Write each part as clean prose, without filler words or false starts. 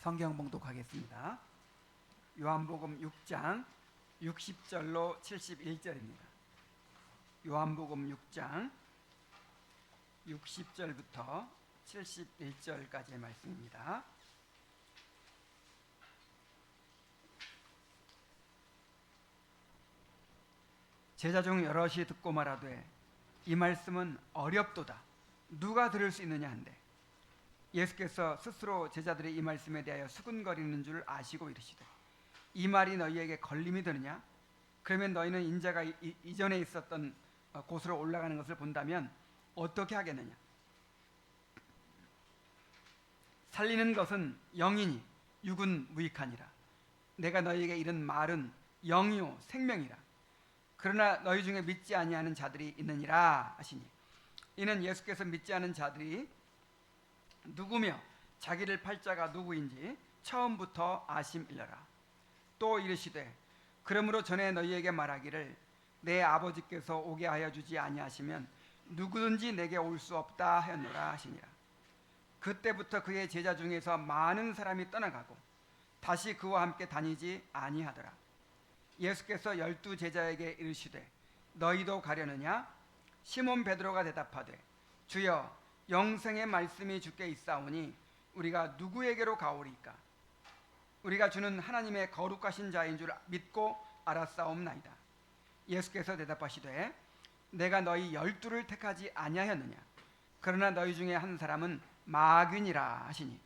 성경 봉독하겠습니다. 요한복음 6장 60절로 71절입니다. 요한복음 6장 60절부터 71절까지의 말씀입니다. 제자 중 여럿이 듣고 말하되 이 말씀은 어렵도다. 누가 들을 수 있느냐 한데, 예수께서 스스로 제자들의 이 말씀에 대하여 수군거리는 줄 아시고 이르시되 이 말이 너희에게 걸림이 되느냐? 그러면 너희는 인자가 이전에 있었던 곳으로 올라가는 것을 본다면 어떻게 하겠느냐? 살리는 것은 영이니 육은 무익하니라. 내가 너희에게 이른 말은 영이요 생명이라. 그러나 너희 중에 믿지 아니하는 자들이 있느니라 하시니, 이는 예수께서 믿지 않은 자들이 누구며 자기를 팔 자가 누구인지 처음부터 아심일러라. 또 이르시되 그러므로 전에 너희에게 말하기를 내 아버지께서 오게 하여 주지 아니하시면 누구든지 내게 올 수 없다 하였노라 하시니라. 그때부터 그의 제자 중에서 많은 사람이 떠나가고 다시 그와 함께 다니지 아니하더라. 예수께서 12 제자에게 이르시되 너희도 가려느냐? 시몬 베드로가 대답하되 주여, 영생의 말씀이 주께 있사오니 우리가 누구에게로 가오리까? 우리가 주는 하나님의 거룩하신 자인 줄 믿고 알았사옵나이다. 예수께서 대답하시되 내가 너희 12를 택하지 아니하였느냐? 그러나 너희 중에 한 사람은 마귀니라 하시니,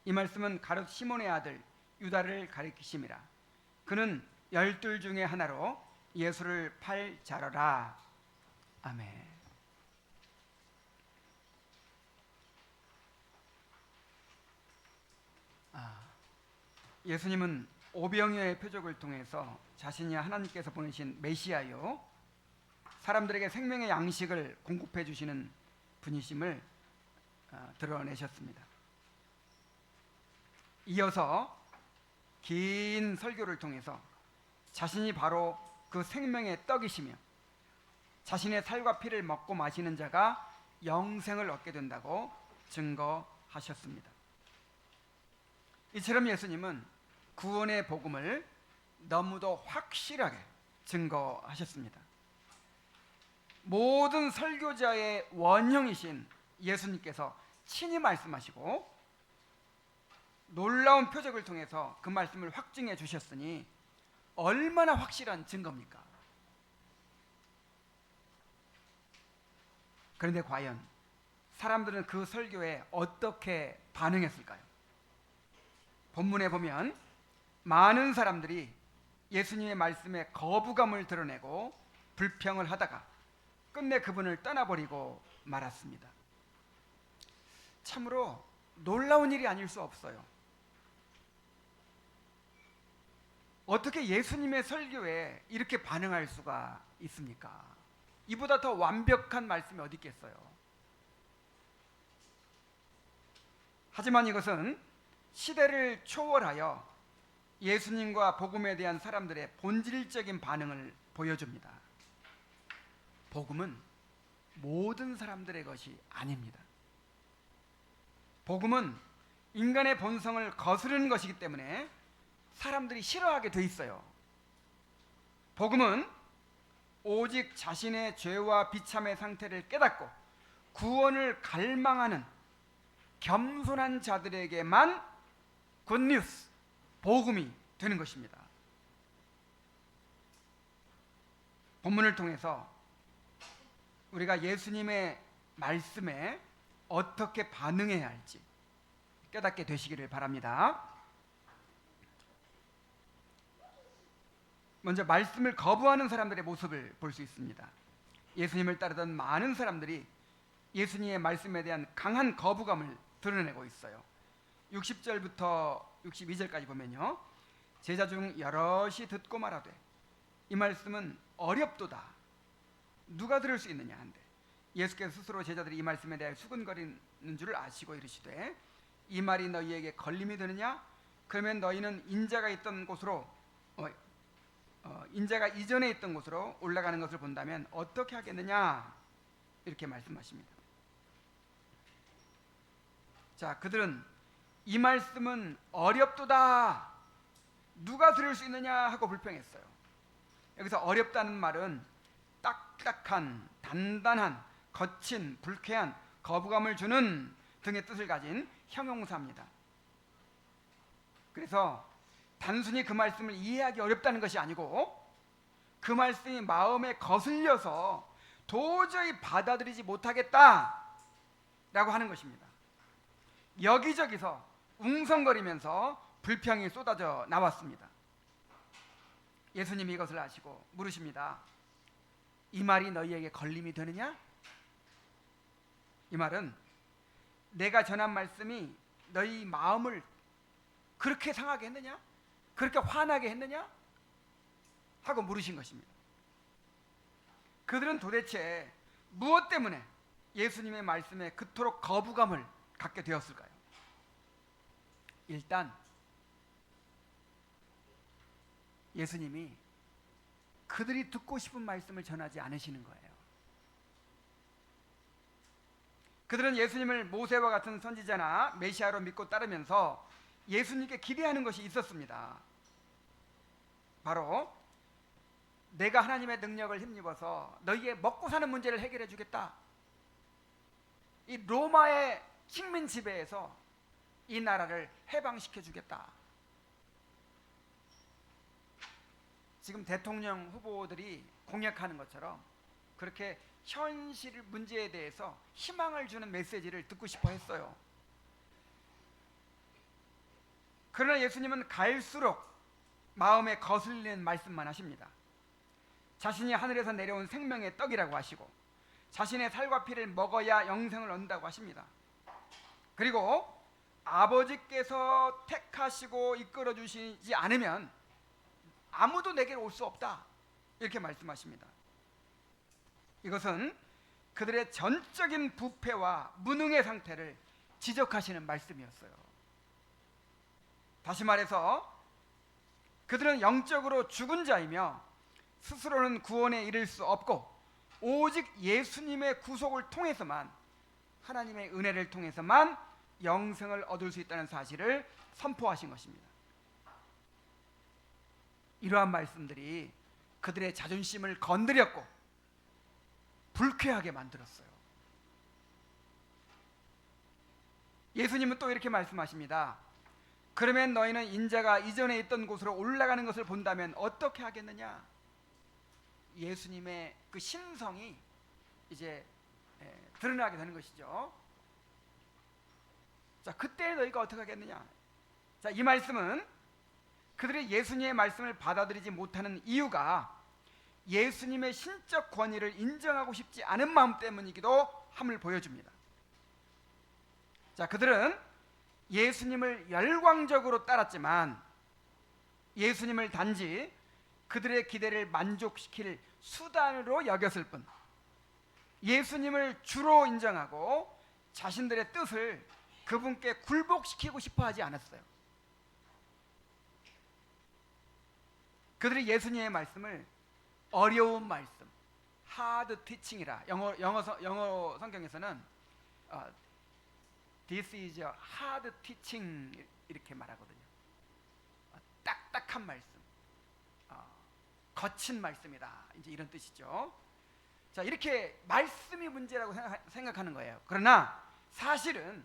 이 말씀은 가룟 시몬의 아들 유다를 가리키심이라. 그는 12 중에 하나로 예수를 팔 자러라. 아멘. 예수님은 오병이어의 표적을 통해서 자신이 하나님께서 보내신 메시아요, 사람들에게 생명의 양식을 공급해 주시는 분이심을 드러내셨습니다. 이어서 긴 설교를 통해서 자신이 바로 그 생명의 떡이시며 자신의 살과 피를 먹고 마시는 자가 영생을 얻게 된다고 증거하셨습니다. 이처럼 예수님은 구원의 복음을 너무도 확실하게 증거하셨습니다. 모든 설교자의 원형이신 예수님께서 친히 말씀하시고 놀라운 표적을 통해서 그 말씀을 확증해 주셨으니 얼마나 확실한 증거입니까? 그런데 과연 사람들은 그 설교에 어떻게 반응했을까요? 본문에 보면 많은 사람들이 예수님의 말씀에 거부감을 드러내고 불평을 하다가 끝내 그분을 떠나버리고 말았습니다. 참으로 놀라운 일이 아닐 수 없어요. 어떻게 예수님의 설교에 이렇게 반응할 수가 있습니까? 이보다 더 완벽한 말씀이 어디 있겠어요? 하지만 이것은 시대를 초월하여 예수님과 복음에 대한 사람들의 본질적인 반응을 보여줍니다. 복음은 모든 사람들의 것이 아닙니다. 복음은 인간의 본성을 거스르는 것이기 때문에 사람들이 싫어하게 돼 있어요. 복음은 오직 자신의 죄와 비참의 상태를 깨닫고 구원을 갈망하는 겸손한 자들에게만 굿뉴스, 복음이 되는 것입니다. 본문을 통해서 우리가 예수님의 말씀에 어떻게 반응해야 할지 깨닫게 되시기를 바랍니다. 먼저 말씀을 거부하는 사람들의 모습을 볼 수 있습니다. 예수님을 따르던 많은 사람들이 예수님의 말씀에 대한 강한 거부감을 드러내고 있어요. 60절부터 62절까지 보면요, 제자 중 여럿이 듣고 말하되 이 말씀은 어렵도다. 누가 들을 수 있느냐 한데, 예수께서 스스로 제자들이 이 말씀에 대해 수근거리는 줄 아시고 이르시되 이 말이 너희에게 걸림이 되느냐? 그러면 너희는 인자가 있던 곳으로 인자가 이전에 있던 곳으로 올라가는 것을 본다면 어떻게 하겠느냐? 이렇게 말씀하십니다. 자, 그들은 이 말씀은 어렵도다. 누가 들을 수 있느냐 하고 불평했어요. 여기서 어렵다는 말은 딱딱한, 단단한, 거친, 불쾌한, 거부감을 주는 등의 뜻을 가진 형용사입니다. 그래서 단순히 그 말씀을 이해하기 어렵다는 것이 아니고 그 말씀이 마음에 거슬려서 도저히 받아들이지 못하겠다라고 하는 것입니다. 여기저기서 웅성거리면서 불평이 쏟아져 나왔습니다. 예수님이 이것을 아시고 물으십니다. 이 말이 너희에게 걸림이 되느냐? 이 말은 내가 전한 말씀이 너희 마음을 그렇게 상하게 했느냐? 그렇게 화나게 했느냐? 하고 물으신 것입니다. 그들은 도대체 무엇 때문에 예수님의 말씀에 그토록 거부감을 갖게 되었을까요? 일단 예수님이 그들이 듣고 싶은 말씀을 전하지 않으시는 거예요. 그들은 예수님을 모세와 같은 선지자나 메시아로 믿고 따르면서 예수님께 기대하는 것이 있었습니다. 바로 내가 하나님의 능력을 힘입어서 너희의 먹고 사는 문제를 해결해 주겠다. 이 로마의 식민 지배에서 이 나라를 해방시켜 주겠다. 지금 대통령 후보들이 공약하는 것처럼 그렇게 현실 문제에 대해서 희망을 주는 메시지를 듣고 싶어 했어요. 그러나 예수님은 갈수록 마음에 거슬리는 말씀만 하십니다. 자신이 하늘에서 내려온 생명의 떡이라고 하시고 자신의 살과 피를 먹어야 영생을 얻는다고 하십니다. 그리고 아버지께서 택하시고 이끌어 주시지 않으면 아무도 내게로 올 수 없다, 이렇게 말씀하십니다. 이것은 그들의 전적인 부패와 무능의 상태를 지적하시는 말씀이었어요. 다시 말해서 그들은 영적으로 죽은 자이며 스스로는 구원에 이를 수 없고 오직 예수님의 구속을 통해서만, 하나님의 은혜를 통해서만 영생을 얻을 수 있다는 사실을 선포하신 것입니다. 이러한 말씀들이 그들의 자존심을 건드렸고 불쾌하게 만들었어요. 예수님은 또 이렇게 말씀하십니다. 그러면 너희는 인자가 이전에 있던 곳으로 올라가는 것을 본다면 어떻게 하겠느냐? 예수님의 그 신성이 이제 드러나게 되는 것이죠. 자, 그때 너희가 어떻게 하겠느냐? 자, 이 말씀은 그들이 예수님의 말씀을 받아들이지 못하는 이유가 예수님의 신적 권위를 인정하고 싶지 않은 마음 때문이기도 함을 보여줍니다. 자, 그들은 예수님을 열광적으로 따랐지만 예수님을 단지 그들의 기대를 만족시킬 수단으로 여겼을 뿐, 예수님을 주로 인정하고 자신들의 뜻을 그분께 굴복시키고 싶어 하지 않았어요. 그들이 예수님의 말씀을 어려운 말씀, hard teaching이라, 영어 성경에서는 This is a hard teaching 이렇게 말하거든요. 딱딱한 말씀, 거친 말씀이다, 이제 이런 뜻이죠. 자, 이렇게 말씀이 문제라고 생각하는 거예요. 그러나 사실은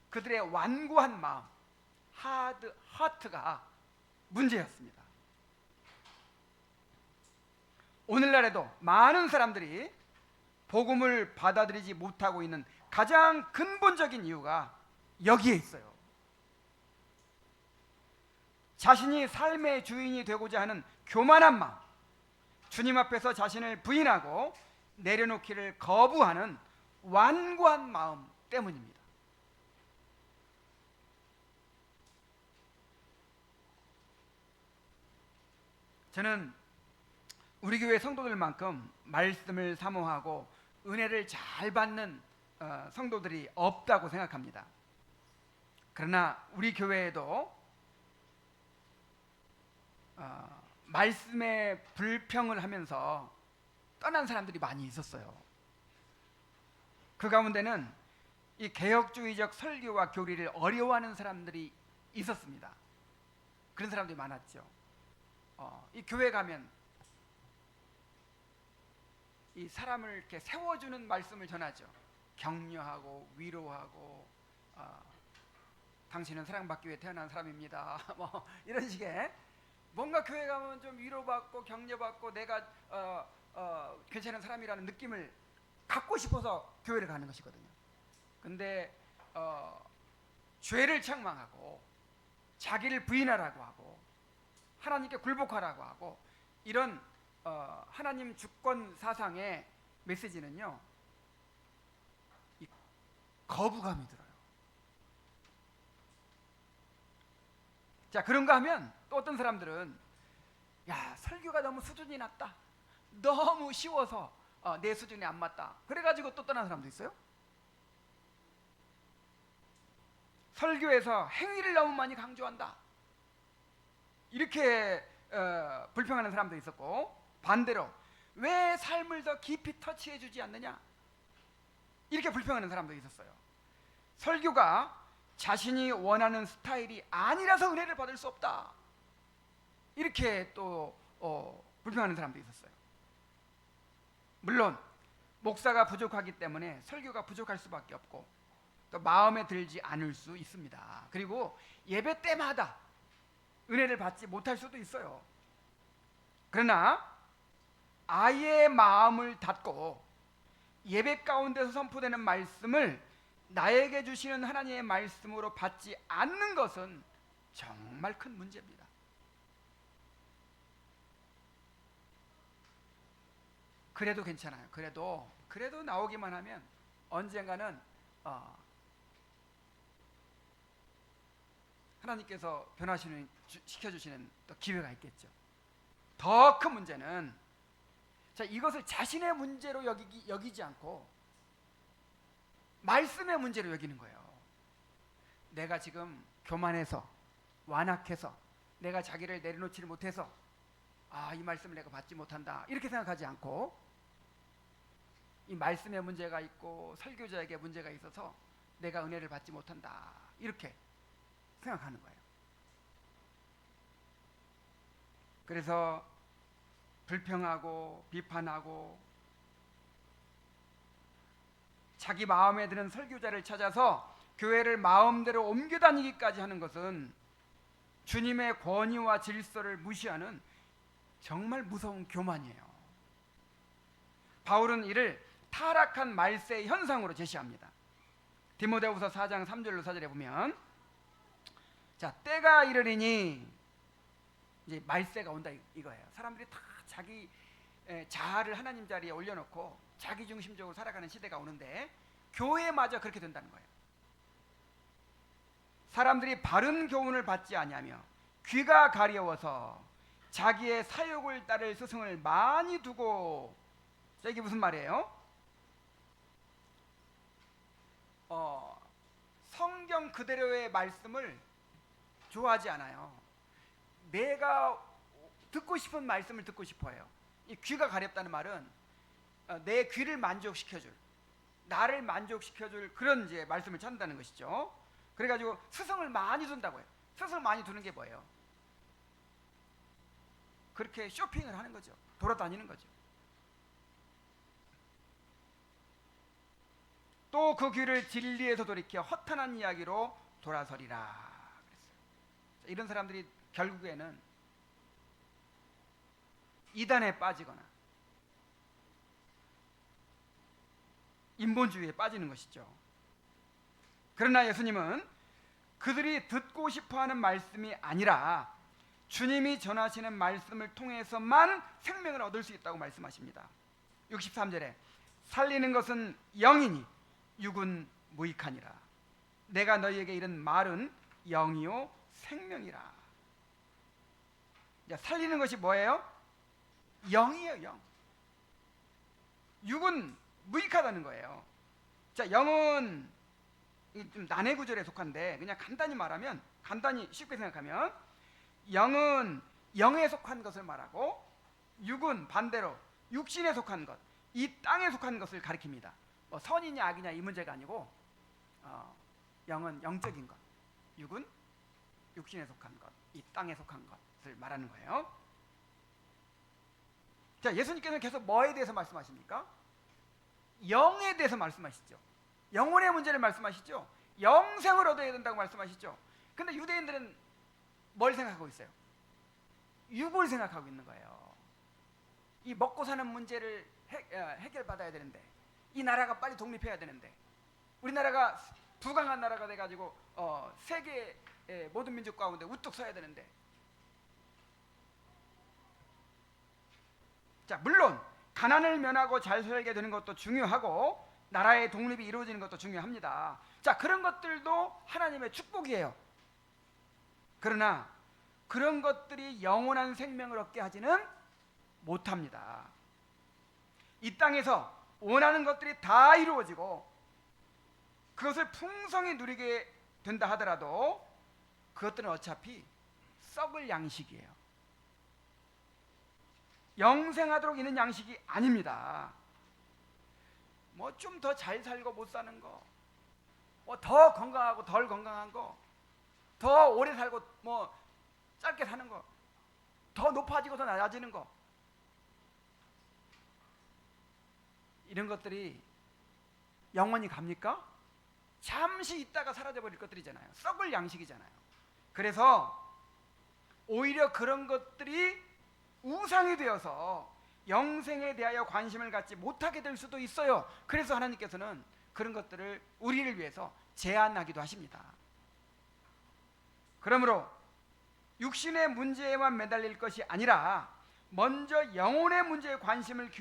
그들의 완고한 마음, hard heart가 문제였습니다. 오늘날에도 많은 사람들이 복음을 받아들이지 못하고 있는 가장 근본적인 이유가 여기에 있어요. 자신이 삶의 주인이 되고자 하는 교만한 마음, 주님 앞에서 자신을 부인하고 내려놓기를 거부하는 완고한 마음 때문입니다. 저는 우리 교회 성도들만큼 말씀을 사모하고 은혜를 잘 받는 성도들이 없다고 생각합니다. 그러나 우리 교회에도 말씀에 불평을 하면서 떠난 사람들이 많이 있었어요. 그 가운데는 이 개혁주의적 설교와 교리를 어려워하는 사람들이 있었습니다. 그런 사람들이 많았죠. 이 교회 가면 이 사람을 이렇게 세워주는 말씀을 전하죠. 격려하고 위로하고, 당신은 사랑받기 위해 태어난 사람입니다. 뭐 이런 식의, 뭔가 교회 가면 좀 위로받고 격려받고 내가 괜찮은 사람이라는 느낌을 갖고 싶어서 교회를 가는 것이거든요. 근데 죄를 책망하고 자기를 부인하라고 하고 하나님께 굴복하라고 하고 이런 하나님 주권 사상의 메시지는요, 이 거부감이 들어요. 자, 그런가 하면 또 어떤 사람들은 야, 설교가 너무 수준이 낮다, 너무 쉬워서 내 수준이 안 맞다, 그래가지고 또 떠난 사람도 있어요. 설교에서 행위를 너무 많이 강조한다, 이렇게 불평하는 사람도 있었고, 반대로 왜 삶을 더 깊이 터치해 주지 않느냐, 이렇게 불평하는 사람도 있었어요. 설교가 자신이 원하는 스타일이 아니라서 은혜를 받을 수 없다, 이렇게 또 불평하는 사람도 있었어요. 물론 목사가 부족하기 때문에 설교가 부족할 수밖에 없고 또 마음에 들지 않을 수 있습니다. 그리고 예배 때마다 은혜를 받지 못할 수도 있어요. 그러나 아예 마음을 닫고 예배 가운데서 선포되는 말씀을 나에게 주시는 하나님의 말씀으로 받지 않는 것은 정말 큰 문제입니다. 그래도 괜찮아요. 그래도 나오기만 하면 언젠가는 하나님께서 시켜주시는 또 기회가 있겠죠. 더 큰 문제는, 자, 이것을 자신의 문제로 여기지 않고 말씀의 문제로 여기는 거예요. 내가 지금 교만해서 완악해서 내가 자기를 내려놓지를 못해서 이 말씀을 내가 받지 못한다, 이렇게 생각하지 않고 이 말씀에 문제가 있고 설교자에게 문제가 있어서 내가 은혜를 받지 못한다, 이렇게 생각하는 거예요. 그래서 불평하고 비판하고 자기 마음에 드는 설교자를 찾아서 교회를 마음대로 옮겨 다니기까지 하는 것은 주님의 권위와 질서를 무시하는 정말 무서운 교만이에요. 바울은 이를 타락한 말세의 현상으로 제시합니다. 디모데후서 4장 3절로 4절에 보면, 자, 때가 이르리니, 이제 말세가 온다 이거예요. 사람들이 다 자기 자아를 하나님 자리에 올려놓고 자기 중심적으로 살아가는 시대가 오는데 교회마저 그렇게 된다는 거예요. 사람들이 바른 교훈을 받지 아니하며 귀가 가려워서 자기의 사욕을 따를 스승을 많이 두고, 자, 이게 무슨 말이에요? 성경 그대로의 말씀을 좋아하지 않아요. 내가 듣고 싶은 말씀을 듣고 싶어요. 이 귀가 가렵다는 말은 내 귀를 만족시켜줄, 나를 만족시켜줄 그런 이제 말씀을 찾는다는 것이죠. 그래가지고 스승을 많이 둔다고 해요. 스승을 많이 두는 게 뭐예요? 그렇게 쇼핑을 하는 거죠. 돌아다니는 거죠. 또 그 귀를 진리에서 돌이켜 허탄한 이야기로 돌아서리라 그랬어요. 이런 사람들이 결국에는 이단에 빠지거나 인본주의에 빠지는 것이죠. 그러나 예수님은 그들이 듣고 싶어하는 말씀이 아니라 주님이 전하시는 말씀을 통해서만 생명을 얻을 수 있다고 말씀하십니다. 63절에 살리는 것은 영이니 육은 무익하니라. 내가 너희에게 이른 말은 영이요 생명이라. 살리는 것이 뭐예요? 영이에요. 영. 육은 무익하다는 거예요. 자, 영은 좀 난해 구절에 속한데 그냥 간단히 말하면, 간단히 쉽게 생각하면 영은 영에 속한 것을 말하고 육은 반대로 육신에 속한 것, 이 땅에 속한 것을 가리킵니다. 뭐 선이냐 악이냐 이 문제가 아니고 영은 영적인 것, 육은 육신에 속한 것, 이 땅에 속한 것을 말하는 거예요. 자, 예수님께서는 계속 뭐에 대해서 말씀하십니까? 영에 대해서 말씀하시죠. 영혼의 문제를 말씀하시죠. 영생을 얻어야 된다고 말씀하시죠. 근데 유대인들은 뭘 생각하고 있어요? 육을 생각하고 있는 거예요. 이 먹고 사는 문제를 해결받아야 되는데, 이 나라가 빨리 독립해야 되는데, 우리나라가 부강한 나라가 돼가지고 세계의 모든 민족 가운데 우뚝 서야 되는데, 자, 물론 가난을 면하고 잘 살게 되는 것도 중요하고 나라의 독립이 이루어지는 것도 중요합니다. 자, 그런 것들도 하나님의 축복이에요. 그러나 그런 것들이 영원한 생명을 얻게 하지는 못합니다. 이 땅에서 원하는 것들이 다 이루어지고 그것을 풍성히 누리게 된다 하더라도 그것들은 어차피 썩을 양식이에요. 영생하도록 있는 양식이 아닙니다. 뭐 좀 더 잘 살고 못 사는 거, 뭐 더 건강하고 덜 건강한 거, 더 오래 살고 뭐 짧게 사는 거, 더 높아지고 더 낮아지는 거, 이런 것들이 영원히 갑니까? 잠시 있다가 사라져버릴 것들이잖아요. 썩을 양식이잖아요. 그래서 오히려 그런 것들이 우상이 되어서 영생에 대하여 관심을 갖지 못하게 될 수도 있어요. 그래서 하나님께서는 그런 것들을 우리를 위해서 제한하기도 하십니다. 그러므로 육신의 문제에만 매달릴 것이 아니라 먼저 영혼의 문제에 관심을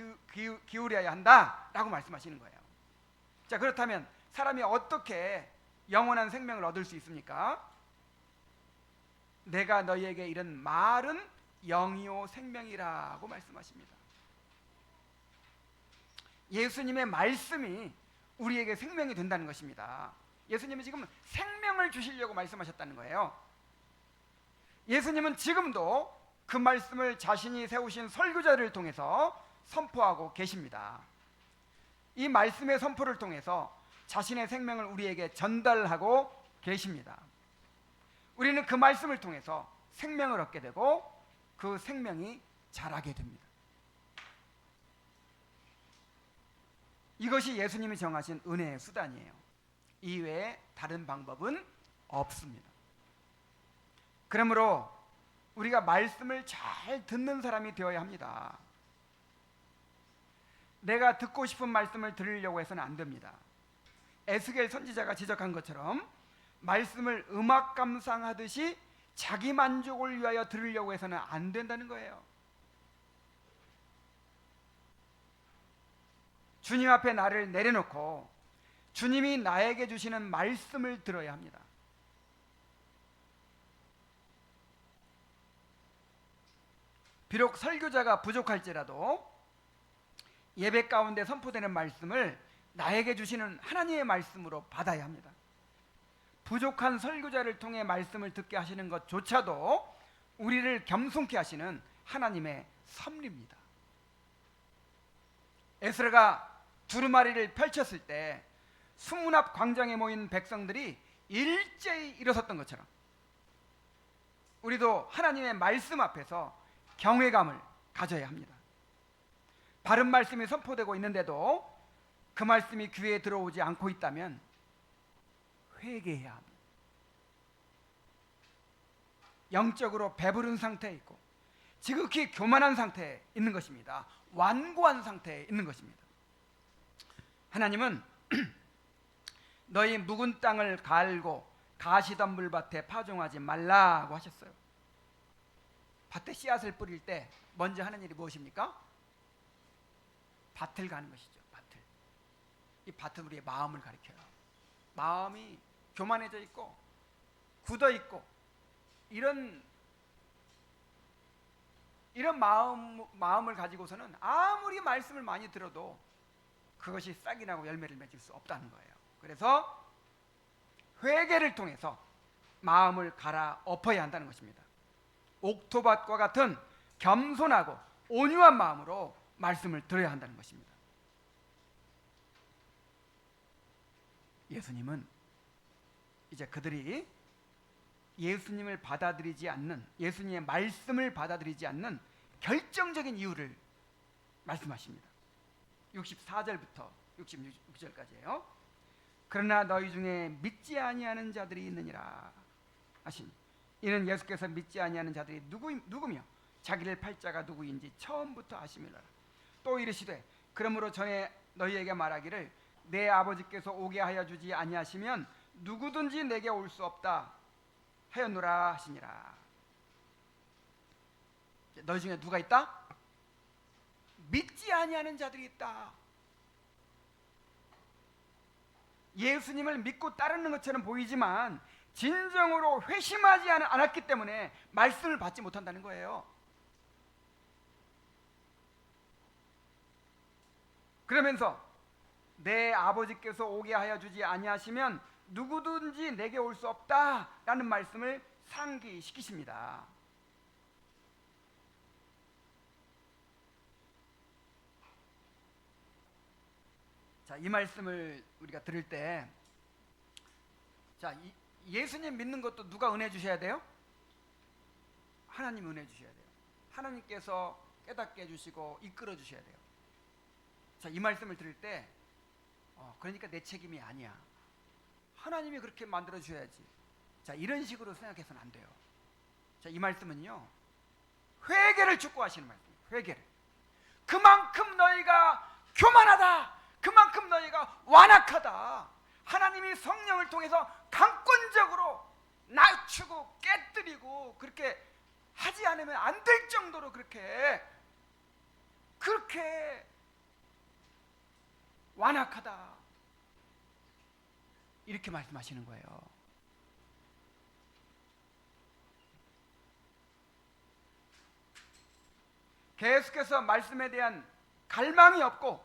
기울여야 한다라고 말씀하시는 거예요. 자, 그렇다면 사람이 어떻게 영원한 생명을 얻을 수 있습니까? 내가 너희에게 이른 말은 영이요 생명이라고 말씀하십니다. 예수님의 말씀이 우리에게 생명이 된다는 것입니다. 예수님은 지금 생명을 주시려고 말씀하셨다는 거예요. 예수님은 지금도 그 말씀을 자신이 세우신 설교자를 통해서 선포하고 계십니다. 이 말씀의 선포를 통해서 자신의 생명을 우리에게 전달하고 계십니다. 우리는 그 말씀을 통해서 생명을 얻게 되고 그 생명이 자라게 됩니다. 이것이 예수님이 정하신 은혜의 수단이에요. 이외에 다른 방법은 없습니다. 그러므로 우리가 말씀을 잘 듣는 사람이 되어야 합니다. 내가 듣고 싶은 말씀을 들으려고 해서는 안 됩니다. 에스겔 선지자가 지적한 것처럼 말씀을 음악 감상하듯이 자기 만족을 위하여 들으려고 해서는 안 된다는 거예요. 주님 앞에 나를 내려놓고 주님이 나에게 주시는 말씀을 들어야 합니다. 비록 설교자가 부족할지라도 예배 가운데 선포되는 말씀을 나에게 주시는 하나님의 말씀으로 받아야 합니다. 부족한 설교자를 통해 말씀을 듣게 하시는 것조차도 우리를 겸손케 하시는 하나님의 섭리입니다. 에스라가 두루마리를 펼쳤을 때 수문 앞 광장에 모인 백성들이 일제히 일어섰던 것처럼 우리도 하나님의 말씀 앞에서 경외감을 가져야 합니다. 바른 말씀이 선포되고 있는데도 그 말씀이 귀에 들어오지 않고 있다면 회개해야 합니다. 영적으로 배부른 상태에 있고 지극히 교만한 상태에 있는 것입니다. 완고한 상태에 있는 것입니다. 하나님은 너희 묵은 땅을 갈고 가시덤불 밭에 파종하지 말라고 하셨어요. 밭에 씨앗을 뿌릴 때 먼저 하는 일이 무엇입니까? 밭을 가는 것이죠. 밭을. 이 밭은 우리의 마음을 가리켜요. 마음이 교만해져 있고 굳어 있고 이런 마음을 가지고서는 아무리 말씀을 많이 들어도 그것이 싹이 나고 열매를 맺을 수 없다는 거예요. 그래서 회개를 통해서 마음을 갈아엎어야 한다는 것입니다. 옥토밭과 같은 겸손하고 온유한 마음으로 말씀을 들어야 한다는 것입니다. 예수님은 이제 그들이 예수님을 받아들이지 않는, 예수님의 말씀을 받아들이지 않는 결정적인 이유를 말씀하십니다. 64절부터 66절까지예요. 그러나 너희 중에 믿지 아니하는 자들이 있느니라 하시니, 이는 예수께서 믿지 아니하는 자들이 누구며 자기를 팔 자가 누구인지 처음부터 아심이라. 또 이르시되 그러므로 전에 너희에게 말하기를 내 아버지께서 오게 하여 주지 아니하시면 누구든지 내게 올 수 없다 하였노라 하시니라. 너희 중에 누가 있다? 믿지 아니하는 자들이 있다. 예수님을 믿고 따르는 것처럼 보이지만 진정으로 회심하지 않았기 때문에 말씀을 받지 못한다는 거예요. 그러면서 내 아버지께서 오게 하여 주지 아니하시면 누구든지 내게 올 수 없다라는 말씀을 상기시키십니다. 자, 이 말씀을 우리가 들을 때, 자, 예수님 믿는 것도 누가 은혜 주셔야 돼요? 하나님 은혜 주셔야 돼요. 하나님께서 깨닫게 해주시고 이끌어 주셔야 돼요. 자, 이 말씀을 들을 때 그러니까 내 책임이 아니야, 하나님이 그렇게 만들어 주셔야지, 자, 이런 식으로 생각해서는 안 돼요. 자, 이 말씀은요, 회개를 촉구하시는 말씀이에요. 회개를. 그만큼 너희가 교만하다, 그만큼 너희가 완악하다, 하나님이 성령을 통해서 강권적으로 낮추고 깨뜨리고 그렇게 하지 않으면 안 될 정도로 그렇게 완악하다, 이렇게 말씀하시는 거예요. 계속해서 말씀에 대한 갈망이 없고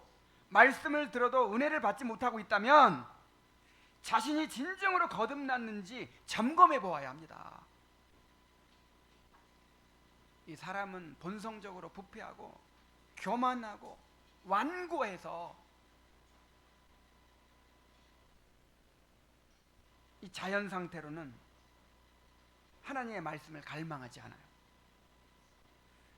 말씀을 들어도 은혜를 받지 못하고 있다면 자신이 진정으로 거듭났는지 점검해 보아야 합니다. 이 사람은 본성적으로 부패하고 교만하고 완고해서 이 자연 상태로는 하나님의 말씀을 갈망하지 않아요.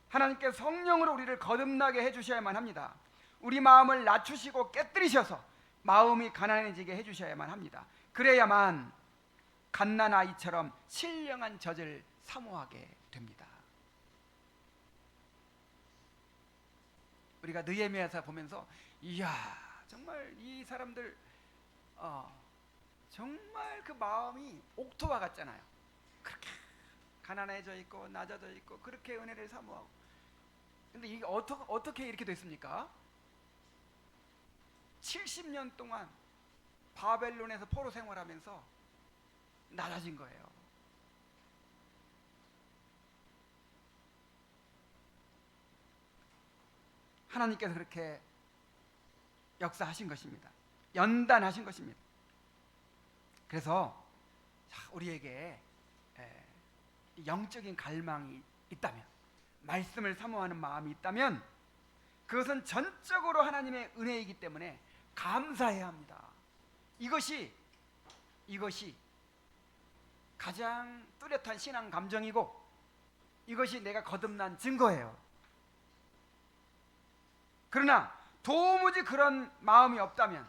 하나님께 성령으로 우리를 거듭나게 해주셔야만 합니다. 우리 마음을 낮추시고 깨뜨리셔서 마음이 가난해지게 해주셔야만 합니다. 그래야만 갓난아이처럼 신령한 젖을 사모하게 됩니다. 우리가 느헤미야서 보면서 이야, 정말 이 사람들 정말 그 마음이 옥토와 같잖아요. 그렇게 가난해져 있고 낮아져 있고 그렇게 은혜를 사모하고. 근데 이게 어떻게 이렇게 됐습니까? 70년 동안 바벨론에서 포로 생활하면서 낮아진 거예요. 하나님께서 그렇게 역사하신 것입니다. 연단하신 것입니다. 그래서 우리에게 영적인 갈망이 있다면, 말씀을 사모하는 마음이 있다면 그것은 전적으로 하나님의 은혜이기 때문에 감사해야 합니다. 이것이 가장 뚜렷한 신앙 감정이고 이것이 내가 거듭난 증거예요. 그러나 도무지 그런 마음이 없다면,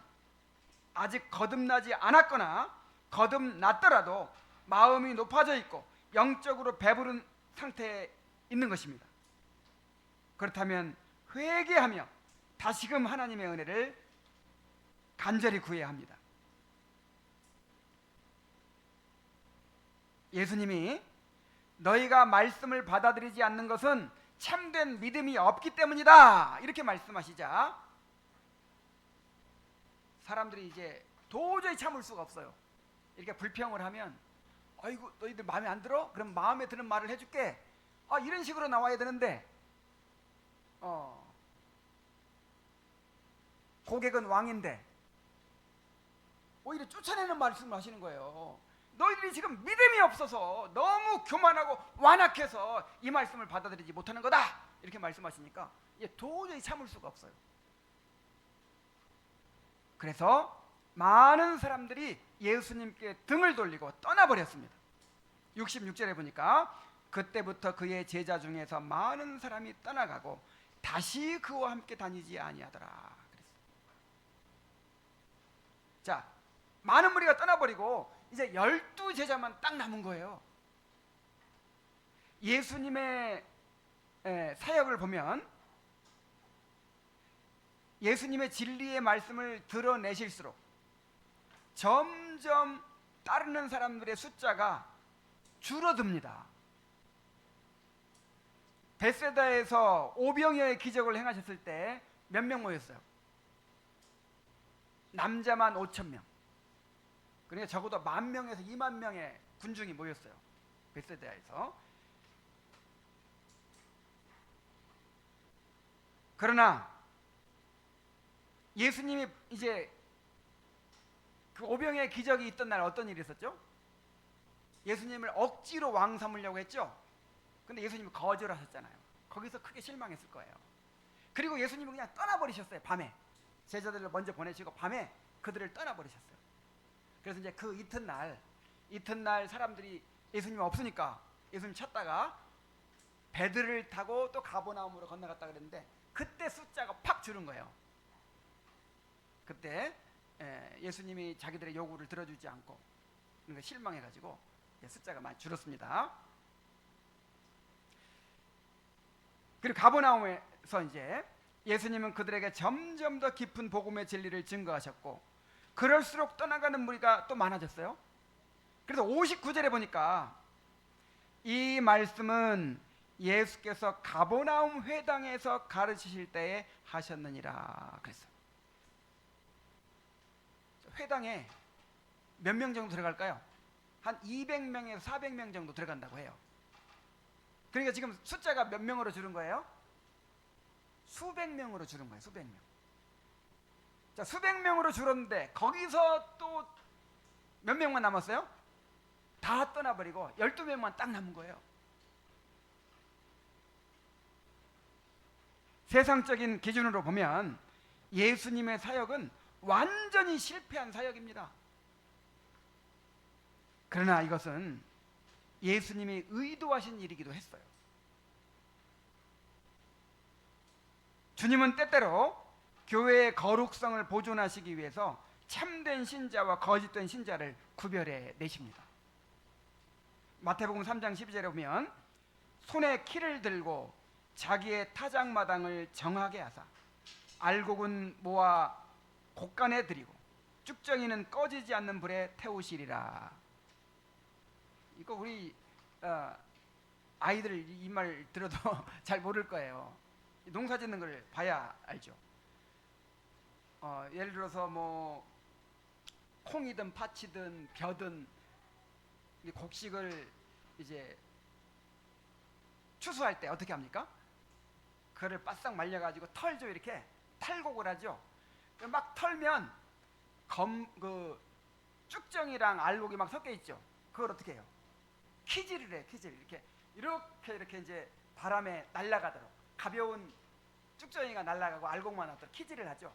아직 거듭나지 않았거나 거듭났더라도 마음이 높아져 있고 영적으로 배부른 상태에 있는 것입니다. 그렇다면 회개하며 다시금 하나님의 은혜를 간절히 구해야 합니다. 예수님이 너희가 말씀을 받아들이지 않는 것은 참된 믿음이 없기 때문이다, 이렇게 말씀하시자 사람들이 이제 도저히 참을 수가 없어요. 이렇게 불평을 하면 아이고 너희들 마음에 안 들어? 그럼 마음에 드는 말을 해줄게. 이런 식으로 나와야 되는데 고객은 왕인데 오히려 쫓아내는 말씀을 하시는 거예요. 너희들이 지금 믿음이 없어서 너무 교만하고 완악해서 이 말씀을 받아들이지 못하는 거다, 이렇게 말씀하시니까 도저히 참을 수가 없어요. 그래서 많은 사람들이 예수님께 등을 돌리고 떠나버렸습니다. 66절에 보니까 그때부터 그의 제자 중에서 많은 사람이 떠나가고 다시 그와 함께 다니지 아니하더라 그랬어요. 자, 많은 무리가 떠나버리고 이제 12제자만 딱 남은 거예요. 예수님의 사역을 보면 예수님의 진리의 말씀을 드러내실수록 점점 따르는 사람들의 숫자가 줄어듭니다. 베세다에서 오병이어의 기적을 행하셨을 때 몇 명 모였어요? 남자만 5,000명. 그러니까 적어도 10,000명에서 20,000명의 군중이 모였어요. 베세다에서. 그러나 예수님이 이제 그 오병의 기적이 있던 날 어떤 일이 있었죠? 예수님을 억지로 왕 삼으려고 했죠. 근데 예수님이 거절하셨잖아요. 거기서 크게 실망했을 거예요. 그리고 예수님은 그냥 떠나버리셨어요. 밤에 제자들을 먼저 보내시고 밤에 그들을 떠나버리셨어요. 그래서 이제 그 이튿날 사람들이 예수님 없으니까 예수님 찾다가 배들을 타고 또 가버나움으로 건너갔다 그랬는데 그때 숫자가 팍 줄은 거예요. 그때 예수님이 자기들의 요구를 들어주지 않고 그러니까 실망해가지고 숫자가 많이 줄었습니다. 그리고 가버나움에서 이제 예수님은 그들에게 점점 더 깊은 복음의 진리를 증거하셨고 그럴수록 떠나가는 무리가 또 많아졌어요. 그래서 59절에 보니까 이 말씀은 예수께서 가버나움 회당에서 가르치실 때에 하셨느니라 그랬어요. 회당에 몇 명 정도 들어갈까요? 한 200명에서 400명 정도 들어간다고 해요. 그러니까 지금 숫자가 몇 명으로 줄은 거예요? 수백 명으로 줄은 거예요. 수백 명. 자, 수백 명으로 줄었는데 거기서 또 몇 명만 남았어요? 다 떠나버리고 12명만 딱 남은 거예요. 세상적인 기준으로 보면 예수님의 사역은 완전히 실패한 사역입니다. 그러나 이것은 예수님이 의도하신 일이기도 했어요. 주님은 때때로 교회의 거룩성을 보존하시기 위해서 참된 신자와 거짓된 신자를 구별해 내십니다. 마태복음 3장 12절에 보면 손에 키를 들고 자기의 타작마당을 정하게 하사 알곡은 모아 곡간에 들이고 쭉정이는 꺼지지 않는 불에 태우시리라. 이거 우리 아이들 이 말 들어도 잘 모를 거예요. 농사 짓는 걸 봐야 알죠. 예를 들어서 뭐 콩이든 파치든 벼든 곡식을 이제 추수할 때 어떻게 합니까? 그거를 바싹 말려가지고 털죠. 이렇게 탈곡을 하죠. 막 털면 그 쭉정이랑 알곡이 막 섞여 있죠. 그걸 어떻게 해요? 키질을 해. 키질 이렇게 이제 바람에 날아가도록 가벼운 쭉정이가 날아가고 알곡만 나도록 키질을 하죠.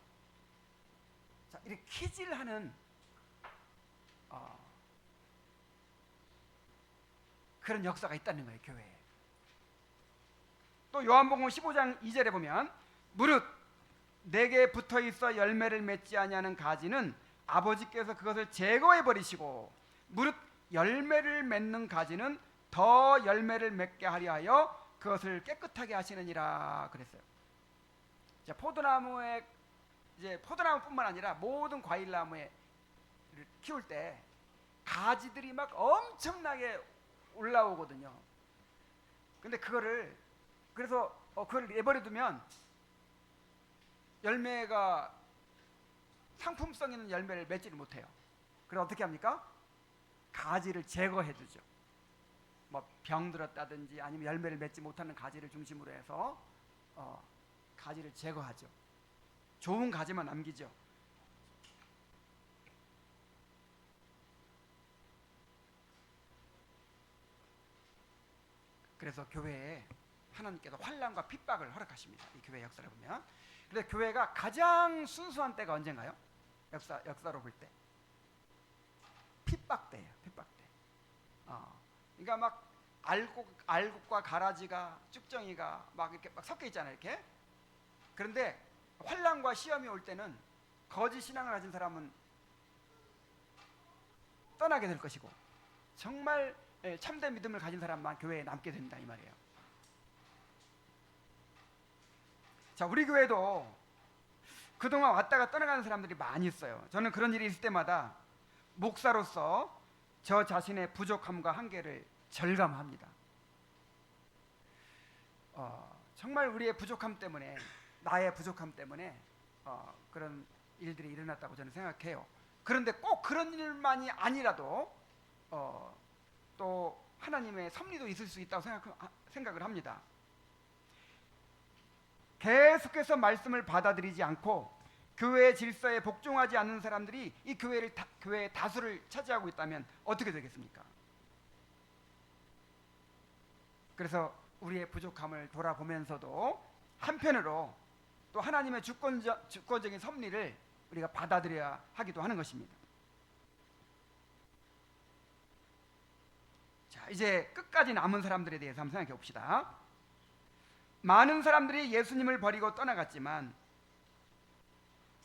자, 이렇게 키질하는 그런 역사가 있다는 거예요. 교회에. 또 요한복음 15장 2절에 보면 무릇 내게 붙어있어 열매를 맺지 아니하는 가지는 아버지께서 그것을 제거해 버리시고 무릇 열매를 맺는 가지는 더 열매를 맺게 하려 하여 그것을 깨끗하게 하시느니라 그랬어요. 자, 포도나무뿐만 아니라 모든 과일나무에 키울 때 가지들이 막 엄청나게 올라오거든요. 근데 그래서 그걸 내버려 두면 열매가 상품성 있는 열매를 맺지를 못해요. 그래서 어떻게 합니까? 가지를 제거해 주죠. 뭐 병들었다든지 아니면 열매를 맺지 못하는 가지를 중심으로 해서 가지를 제거하죠. 좋은 가지만 남기죠. 그래서 교회에 하나님께서 환난과 핍박을 허락하십니다. 이 교회 역사를 보면. 근데 교회가 가장 순수한 때가 언젠가요? 역사로 볼 때 핍박대예요. 핍박대. 그러니까 막 알곡과 가라지가 쭉정이가 막 이렇게 막 섞여 있잖아요. 이렇게. 그런데 환난과 시험이 올 때는 거짓 신앙을 가진 사람은 떠나게 될 것이고 정말 참된 믿음을 가진 사람만 교회에 남게 된다 이 말이에요. 자, 우리 교회도 그동안 왔다가 떠나가는 사람들이 많이 있어요. 저는 그런 일이 있을 때마다 목사로서 저 자신의 부족함과 한계를 절감합니다. 정말 우리의 부족함 때문에, 나의 부족함 때문에 그런 일들이 일어났다고 저는 생각해요. 그런데 꼭 그런 일만이 아니라도 또 하나님의 섭리도 있을 수 있다고 생각을 합니다. 계속해서 말씀을 받아들이지 않고 교회의 질서에 복종하지 않는 사람들이 이 교회의 다수를 차지하고 있다면 어떻게 되겠습니까? 그래서 우리의 부족함을 돌아보면서도 한편으로 또 하나님의 주권적인 섭리를 우리가 받아들여야 하기도 하는 것입니다. 자, 이제 끝까지 남은 사람들에 대해서 한번 생각해 봅시다. 많은 사람들이 예수님을 버리고 떠나갔지만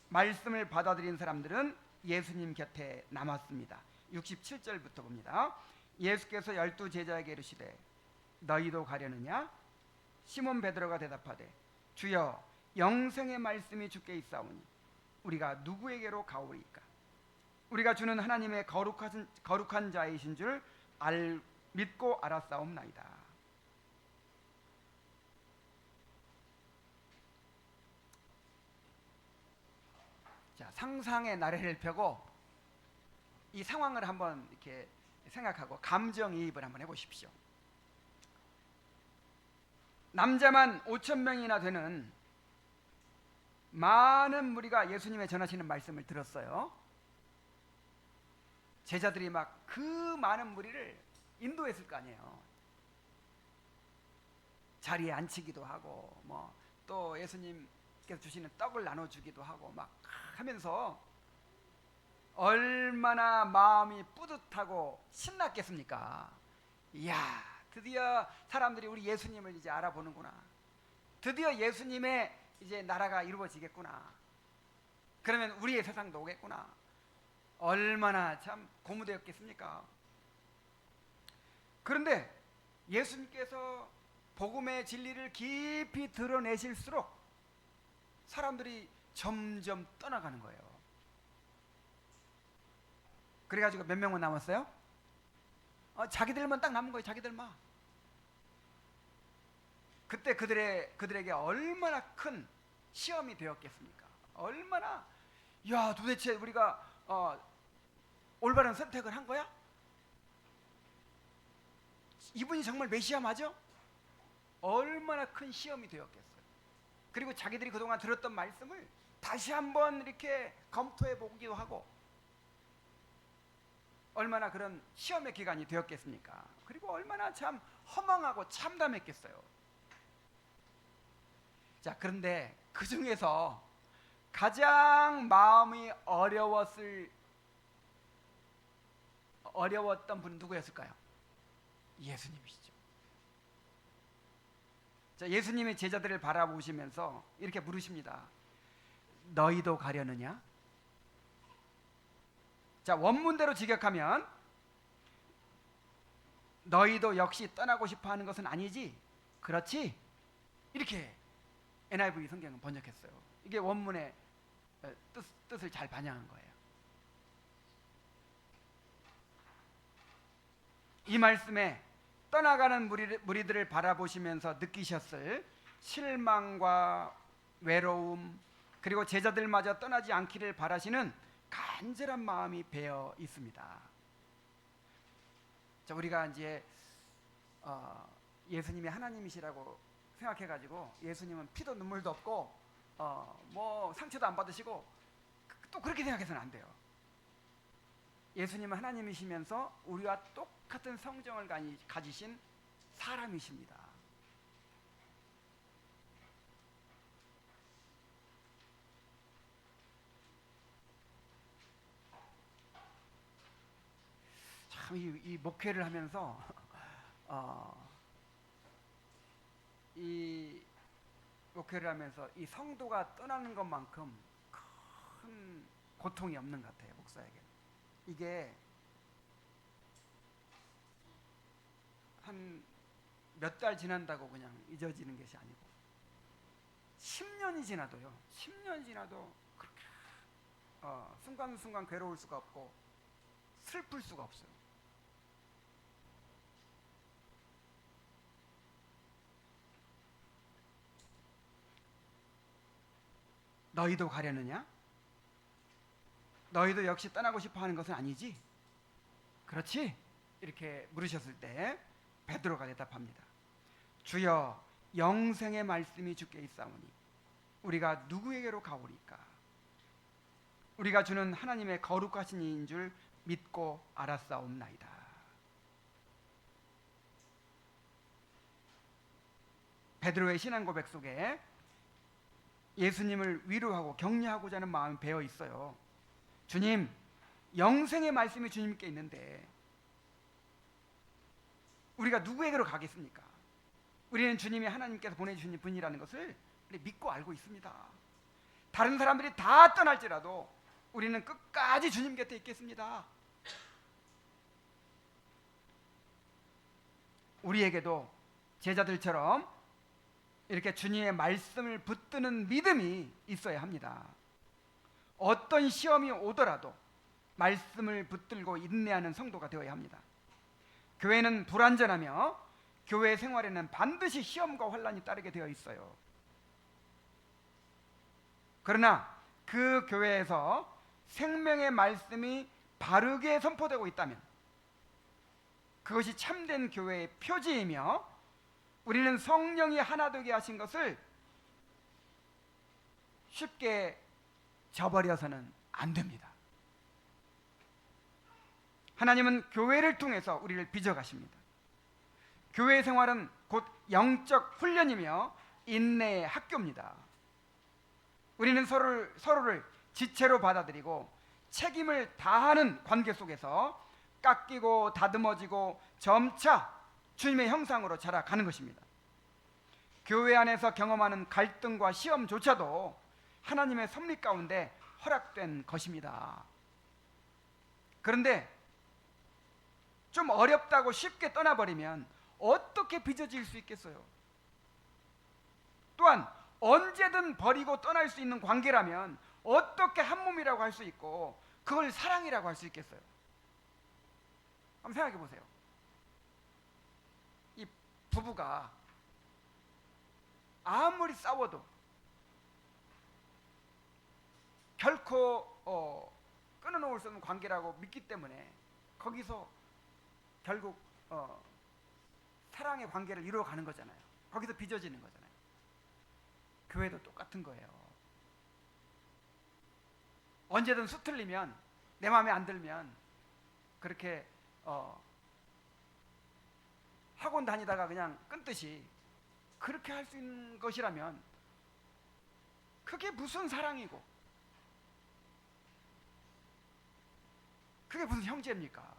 말씀을 받아들인 사람들은 예수님 곁에 남았습니다. 67절부터 봅니다. 예수께서 12 제자에게 이르시되 너희도 가려느냐? 시몬 베드로가 대답하되 주여 영생의 말씀이 주께 있사오니 우리가 누구에게로 가오리까? 우리가 주는 하나님의 거룩한 자이신 줄 믿고 알았사옵나이다. 자, 상상의 나래를 펴고 이 상황을 한번 이렇게 생각하고 감정이입을 한번 해보십시오. 남자만 5,000명이나 되는 많은 무리가 예수님의 전하시는 말씀을 들었어요. 제자들이 막 그 많은 무리를 인도했을 거 아니에요. 자리에 앉히기도 하고 뭐 또 예수님께서 주시는 떡을 나눠주기도 하고 막 하면서 얼마나 마음이 뿌듯하고 신났겠습니까? 이야, 드디어 사람들이 우리 예수님을 이제 알아보는구나. 드디어 예수님의 이제 나라가 이루어지겠구나. 그러면 우리의 세상도 오겠구나. 얼마나 참 고무되었겠습니까? 그런데 예수님께서 복음의 진리를 깊이 드러내실수록 사람들이 점점 떠나가는 거예요. 그래가지고 몇 명만 남았어요? 자기들만 딱 남은 거예요. 자기들만. 그때 그들에게 얼마나 큰 시험이 되었겠습니까? 얼마나, 야, 도대체 우리가 올바른 선택을 한 거야? 이분이 정말 메시아 맞아? 얼마나 큰 시험이 되었겠어요. 그리고 자기들이 그동안 들었던 말씀을 다시 한번 이렇게 검토해 보기도 하고 얼마나 그런 시험의 기간이 되었겠습니까? 그리고 얼마나 참 허망하고 참담했겠어요. 자, 그런데 그 중에서 가장 마음이 어려웠던 분은 누구였을까요? 예수님이시죠. 자, 예수님의 제자들을 바라보시면서 이렇게 물으십니다. 너희도 가려느냐? 자, 원문대로 직역하면 너희도 역시 떠나고 싶어 하는 것은 아니지? 그렇지? 이렇게 NIV 성경은 번역했어요. 이게 원문의 뜻을 잘 반영한 거예요. 이 말씀에 떠나가는 무리들을 바라보시면서 느끼셨을 실망과 외로움, 그리고 제자들마저 떠나지 않기를 바라시는 간절한 마음이 배어 있습니다. 자, 우리가 이제 예수님이 하나님이시라고 생각해가지고 예수님은 피도 눈물도 없고 뭐 상처도 안 받으시고 또 그렇게 생각해서는 안 돼요. 예수님은 하나님이시면서 우리와 똑같은 성정을 가지신 사람이십니다. 참 이 목회를 하면서 이 목회를 하면서 이 성도가 떠나는 것만큼 큰 고통이 없는 것 같아요, 목사에게. 이게 한 몇 달 지난다고 그냥 잊어지는 것이 아니고 10년이 지나도요. 10년 지나도 그렇게 순간순간 괴로울 수가 없고 슬플 수가 없어요. 너희도 가려느냐? 너희도 역시 떠나고 싶어 하는 것은 아니지? 그렇지? 이렇게 물으셨을 때 베드로가 대답합니다. 주여, 영생의 말씀이 주께 있사오니 우리가 누구에게로 가오리까? 우리가 주는 하나님의 거룩하신 이인 줄 믿고 알았사옵나이다. 베드로의 신앙 고백 속에 예수님을 위로하고 격려하고자 하는 마음이 배어 있어요. 주님, 영생의 말씀이 주님께 있는데 우리가 누구에게로 가겠습니까? 우리는 주님이 하나님께서 보내주신 분이라는 것을 믿고 알고 있습니다. 다른 사람들이 다 떠날지라도 우리는 끝까지 주님 곁에 있겠습니다. 우리에게도 제자들처럼 이렇게 주님의 말씀을 붙드는 믿음이 있어야 합니다. 어떤 시험이 오더라도 말씀을 붙들고 인내하는 성도가 되어야 합니다. 교회는 불완전하며 교회 생활에는 반드시 시험과 환난이 따르게 되어 있어요. 그러나 그 교회에서 생명의 말씀이 바르게 선포되고 있다면 그것이 참된 교회의 표지이며 우리는 성령이 하나 되게 하신 것을 쉽게 저버려서는 안 됩니다. 하나님은 교회를 통해서 우리를 빚어가십니다. 교회 생활은 곧 영적 훈련이며 인내의 학교입니다. 우리는 서로를 지체로 받아들이고 책임을 다하는 관계 속에서 깎이고 다듬어지고 점차 주님의 형상으로 자라가는 것입니다. 교회 안에서 경험하는 갈등과 시험조차도 하나님의 섭리 가운데 허락된 것입니다. 그런데 좀 어렵다고 쉽게 떠나버리면 어떻게 빚어질 수 있겠어요? 또한 언제든 버리고 떠날 수 있는 관계라면 어떻게 한 몸이라고 할 수 있고 그걸 사랑이라고 할 수 있겠어요? 한번 생각해 보세요. 이 부부가 아무리 싸워도 결코 끊어놓을 수 없는 관계라고 믿기 때문에 거기서 결국 사랑의 관계를 이루어가는 거잖아요. 거기서 빚어지는 거잖아요. 교회도 똑같은 거예요. 언제든 수틀리면 내 마음에 안 들면 그렇게 학원 다니다가 그냥 끊듯이 그렇게 할 수 있는 것이라면 그게 무슨 사랑이고 그게 무슨 형제입니까?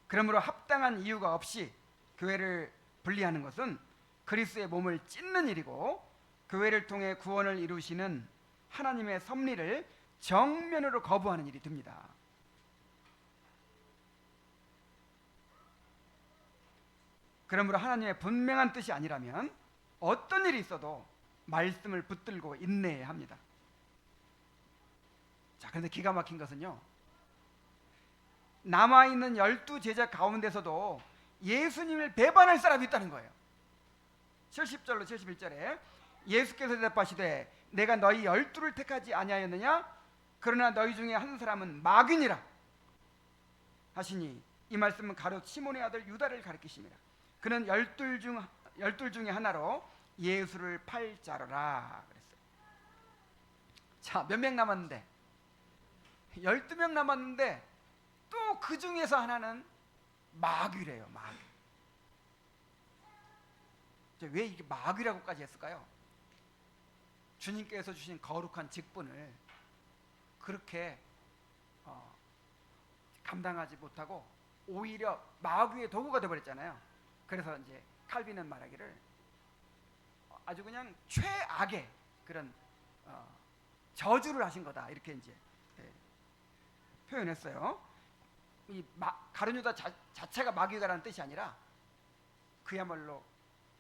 그러므로 합당한 이유가 없이 교회를 분리하는 것은 그리스도의 몸을 찢는 일이고 교회를 통해 구원을 이루시는 하나님의 섭리를 정면으로 거부하는 일이 됩니다. 그러므로 하나님의 분명한 뜻이 아니라면 어떤 일이 있어도 말씀을 붙들고 인내해야 합니다. 자, 그런데 기가 막힌 것은요, 남아있는 12제자 가운데서도 예수님을 배반할 사람이 있다는 거예요. 70절로 71절에 예수께서 대답하시되 내가 너희 12를 택하지 아니하였느냐? 그러나 너희 중에 한 사람은 마귀니라 하시니 이 말씀은 가룟 시몬의 아들 유다를 가리키심이라. 그는 12 중에 하나로 예수를 팔 자로라 그랬어요. 자, 몇 명 남았는데 12명 남았는데 또 그 중에서 하나는 마귀래요. 마귀. 왜 이게 마귀라고까지 했을까요? 주님께서 주신 거룩한 직분을 그렇게 감당하지 못하고 오히려 마귀의 도구가 되어버렸잖아요. 그래서 이제 칼빈은 말하기를 아주 그냥 최악의 그런 저주를 하신 거다, 이렇게 이제 표현했어요. 이 가룟유다 자체가 마귀가라는 뜻이 아니라 그야말로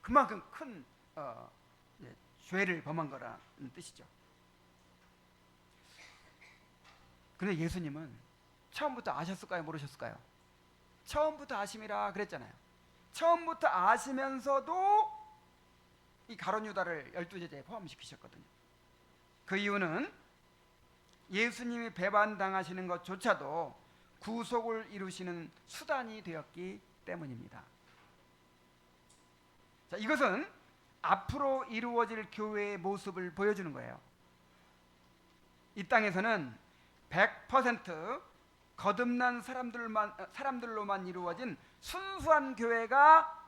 그만큼 큰 죄를 범한 거라는 뜻이죠. 그런데 예수님은 처음부터 아셨을까요, 모르셨을까요? 처음부터 아심이라 그랬잖아요. 처음부터 아시면서도 이 가룟 유다를 12제자에 포함시키셨거든요. 그 이유는 예수님이 배반당하시는 것조차도 구속을 이루시는 수단이 되었기 때문입니다. 자, 이것은 앞으로 이루어질 교회의 모습을 보여주는 거예요. 이 땅에서는 100% 거듭난 사람들로만 이루어진 순수한 교회가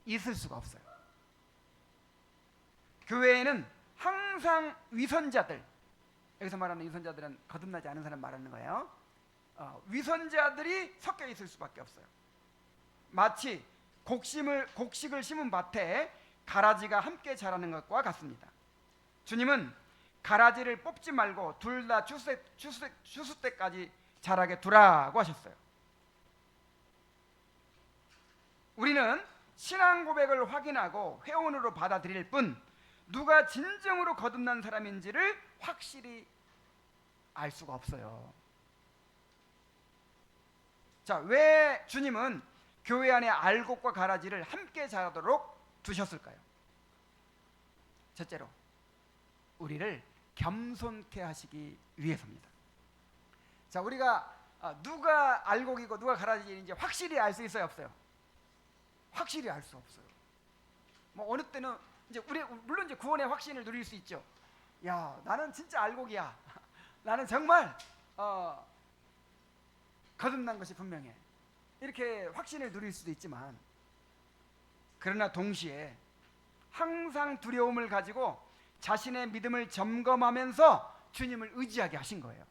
있을 수가 없어요. 교회에는 항상 위선자들, 여기서 말하는 위선자들은 거듭나지 않은 사람 말하는 거예요. 위선자들이 섞여 있을 수밖에 없어요. 마치 곡식을 심은 밭에 가라지가 함께 자라는 것과 같습니다. 주님은 가라지를 뽑지 말고 둘 다 추수 때까지 자라게 두라고 하셨어요. 우리는 신앙 고백을 확인하고 회원으로 받아들일 뿐 누가 진정으로 거듭난 사람인지를 확실히 알 수가 없어요. 자, 왜 주님은 교회 안에 알곡과 가라지를 함께 자라도록 두셨을까요? 첫째로 우리를 겸손케 하시기 위해서입니다. 자, 우리가 누가 알곡이고 누가 가라지인지 확실히 알 수 있어요, 없어요? 확실히 알 수 없어요. 뭐 어느 때는 이제 우리 물론 이제 구원의 확신을 누릴 수 있죠. 야, 나는 진짜 알곡이야. 나는 정말 거듭난 것이 분명해. 이렇게 확신을 누릴 수도 있지만, 그러나 동시에 항상 두려움을 가지고 자신의 믿음을 점검하면서 주님을 의지하게 하신 거예요.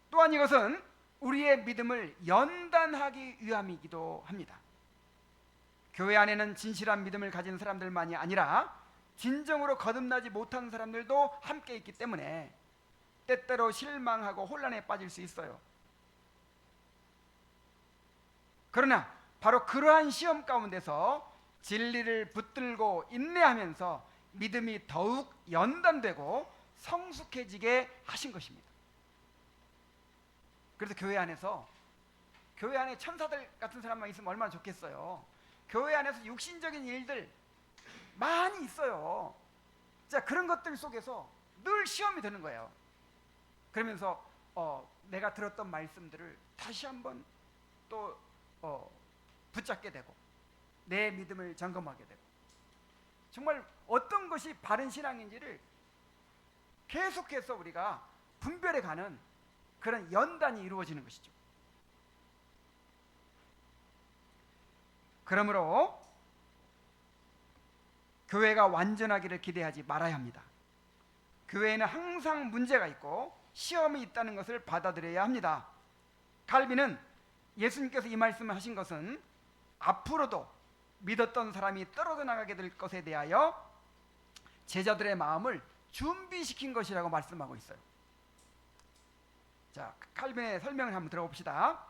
또한 이것은 우리의 믿음을 연단하기 위함이기도 합니다. 교회 안에는 진실한 믿음을 가진 사람들만이 아니라 진정으로 거듭나지 못한 사람들도 함께 있기 때문에 때때로 실망하고 혼란에 빠질 수 있어요. 그러나 바로 그러한 시험 가운데서 진리를 붙들고 인내하면서 믿음이 더욱 연단되고 성숙해지게 하신 것입니다. 그래서 교회 안에 천사들 같은 사람만 있으면 얼마나 좋겠어요. 교회 안에서 육신적인 일들 많이 있어요. 자, 그런 것들 속에서 늘 시험이 되는 거예요. 그러면서 내가 들었던 말씀들을 다시 한번 또 붙잡게 되고 내 믿음을 점검하게 되고, 정말 어떤 것이 바른 신앙인지를 계속해서 우리가 분별해가는 그런 연단이 이루어지는 것이죠. 그러므로 교회가 완전하기를 기대하지 말아야 합니다. 교회에는 항상 문제가 있고 시험이 있다는 것을 받아들여야 합니다. 칼빈은 예수님께서 이 말씀을 하신 것은 앞으로도 믿었던 사람이 떨어져 나가게 될 것에 대하여 제자들의 마음을 준비시킨 것이라고 말씀하고 있어요. 자, 칼빈의 설명을 한번 들어봅시다.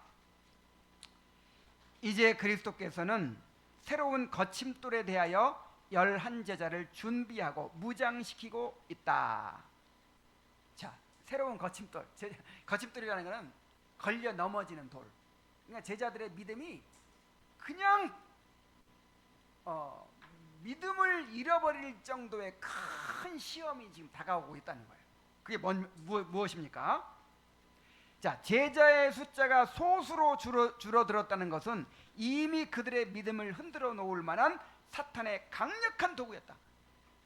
이제 그리스도께서는 새로운 거침돌에 대하여 11제자를 준비하고 무장시키고 있다. 자, 새로운 거침돌. 거침돌이라는 것은 걸려 넘어지는 돌. 그러니까 제자들의 믿음이 그냥 믿음을 잃어버릴 정도의 큰 시험이 지금 다가오고 있다는 거예요. 그게 무엇입니까? 자, 제자의 숫자가 소수로 줄어들었다는 것은 이미 그들의 믿음을 흔들어 놓을 만한 사탄의 강력한 도구였다.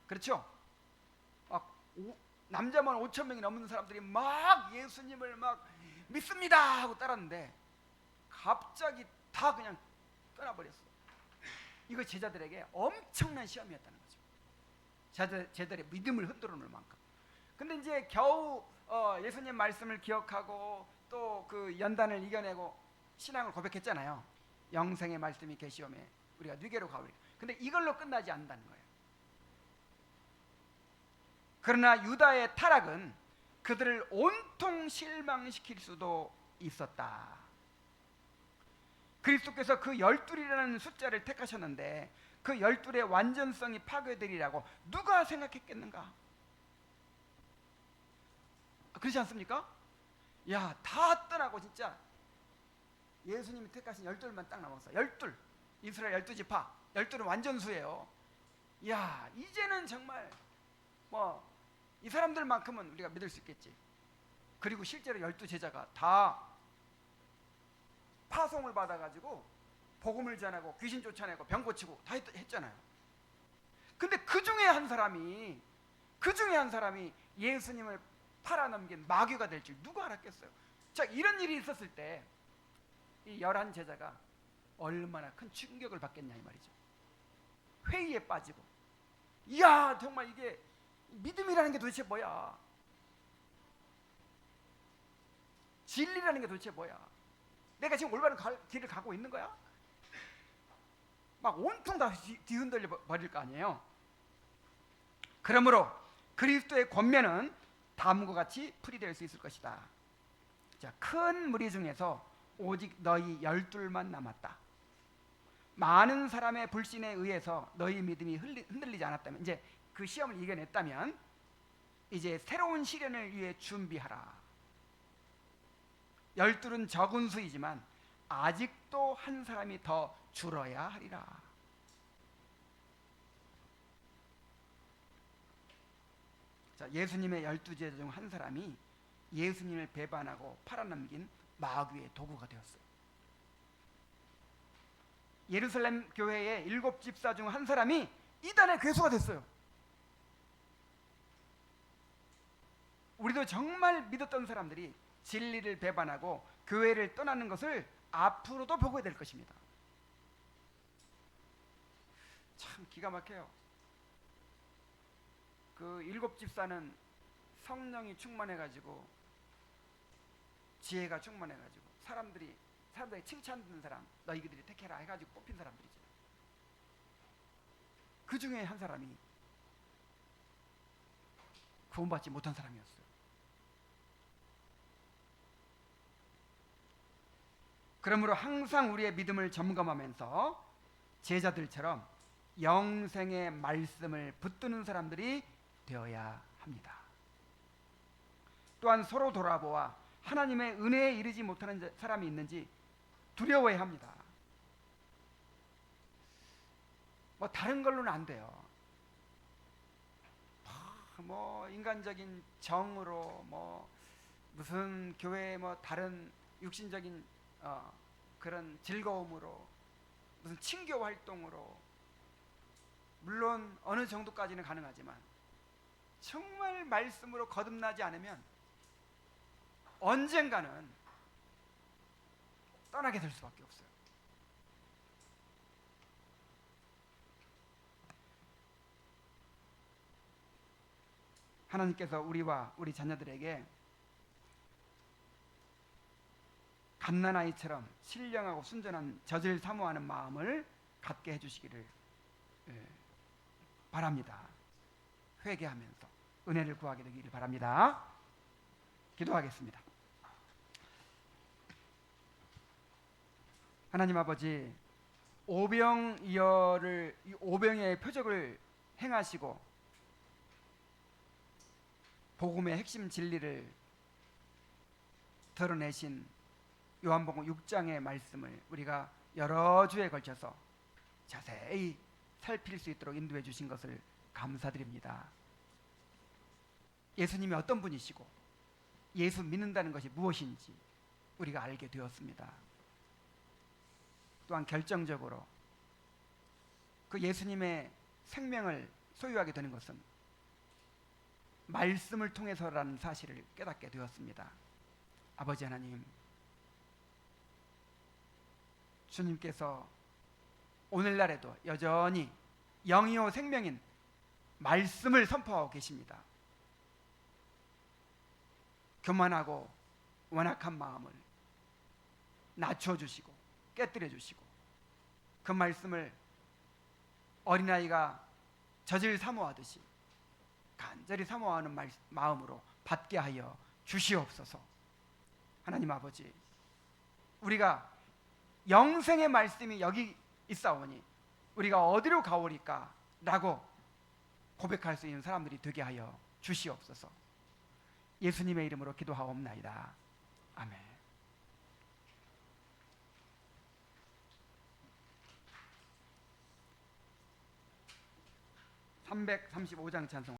그렇죠? 남자만 5,000명이 넘는 사람들이 막 예수님을 막 믿습니다 하고 따랐는데 갑자기 다 그냥 떠나버렸어. 이거 제자들에게 엄청난 시험이었다는 거죠. 제자들의 믿음을 흔들어 놓을 만큼. 근데 이제 겨우 예수님 말씀을 기억하고 또 그 연단을 이겨내고 신앙을 고백했잖아요. 영생의 말씀이 계시오매 우리가 뉘게로 가오리라. 근데 이걸로 끝나지 않는다는 거예요. 그러나 유다의 타락은 그들을 온통 실망시킬 수도 있었다. 그리스도께서 그 12이라는 숫자를 택하셨는데 그 12의 완전성이 파괴되리라고 누가 생각했겠는가? 그렇지 않습니까? 야, 다 떠나고 진짜 예수님이 택하신 12만 딱 남았어. 12 이스라엘 12지파 12는 완전수예요. 야, 이제는 정말 뭐 이 사람들만큼은 우리가 믿을 수 있겠지. 그리고 실제로 12제자가 다 파송을 받아가지고 복음을 전하고 귀신 쫓아내고 병 고치고 다 했잖아요. 근데 그 중에 한 사람이 예수님을 팔아넘긴 마귀가 될 줄 누가 알았겠어요? 자, 이런 일이 있었을 때 이 11제자가 얼마나 큰 충격을 받겠냐 이 말이죠. 회의에 빠지고, 이야 정말 이게 믿음이라는 게 도대체 뭐야? 진리라는 게 도대체 뭐야? 내가 지금 올바른 길을 가고 있는 거야? 막 온통 다 뒤흔들려 버릴 거 아니에요. 그러므로 그리스도의 권면은 다음과 같이 풀이될 수 있을 것이다. 자, 큰 무리 중에서 오직 너희 12만 남았다. 많은 사람의 불신에 의해서 너희 믿음이 흔들리지 않았다면, 이제 그 시험을 이겨냈다면 이제 새로운 시련을 위해 준비하라. 12는 적은 수이지만 아직도 한 사람이 더 줄어야 하리라. 자, 예수님의 12제자 중 한 사람이 예수님을 배반하고 팔아넘긴 마귀의 도구가 되었어요. 예루살렘 교회의 7집사 중 한 사람이 이단의 괴수가 됐어요. 우리도 정말 믿었던 사람들이 진리를 배반하고 교회를 떠나는 것을 앞으로도 보게 될 것입니다. 참 기가 막혀요. 그 7집사는 성령이 충만해가지고 지혜가 충만해가지고 사람들이 칭찬 듣는 사람, 너희들이 택해라 해가지고 뽑힌 사람들이죠. 그 중에 한 사람이 구원받지 못한 사람이었어요. 그러므로 항상 우리의 믿음을 점검하면서 제자들처럼 영생의 말씀을 붙드는 사람들이 되어야 합니다. 또한 서로 돌아보아 하나님의 은혜에 이르지 못하는 사람이 있는지 두려워해야 합니다. 뭐 다른 걸로는 안 돼요. 뭐 인간적인 정으로 뭐 무슨 교회 뭐 다른 육신적인 그런 즐거움으로 무슨 친교 활동으로 물론 어느 정도까지는 가능하지만 정말 말씀으로 거듭나지 않으면 언젠가는 떠나게 될 수밖에 없어요. 하나님께서 우리와 우리 자녀들에게 갓난아이처럼 신령하고 순전한 젖을 사모하는 마음을 갖게 해주시기를 바랍니다. 회개하면서 은혜를 구하게 되기를 바랍니다. 기도하겠습니다. 하나님 아버지, 오병이어의 표적을 행하시고 복음의 핵심 진리를 드러내신 요한복음 6장의 말씀을 우리가 여러 주에 걸쳐서 자세히 살필 수 있도록 인도해 주신 것을 감사드립니다. 예수님이 어떤 분이시고 예수 믿는다는 것이 무엇인지 우리가 알게 되었습니다. 또한 결정적으로 그 예수님의 생명을 소유하게 되는 것은 말씀을 통해서라는 사실을 깨닫게 되었습니다. 아버지 하나님, 주님께서 오늘날에도 여전히 영이요 생명인 말씀을 선포하고 계십니다. 교만하고 완악한 마음을 낮춰주시고 깨뜨려 주시고 그 말씀을 어린아이가 젖을 사모하듯이 간절히 사모하는 마음으로 받게 하여 주시옵소서. 하나님 아버지, 우리가 영생의 말씀이 여기 있사오니 우리가 어디로 가오리까 라고 고백할 수 있는 사람들이 되게 하여 주시옵소서. 예수님의 이름으로 기도하옵나이다. 아멘. 335장 찬송.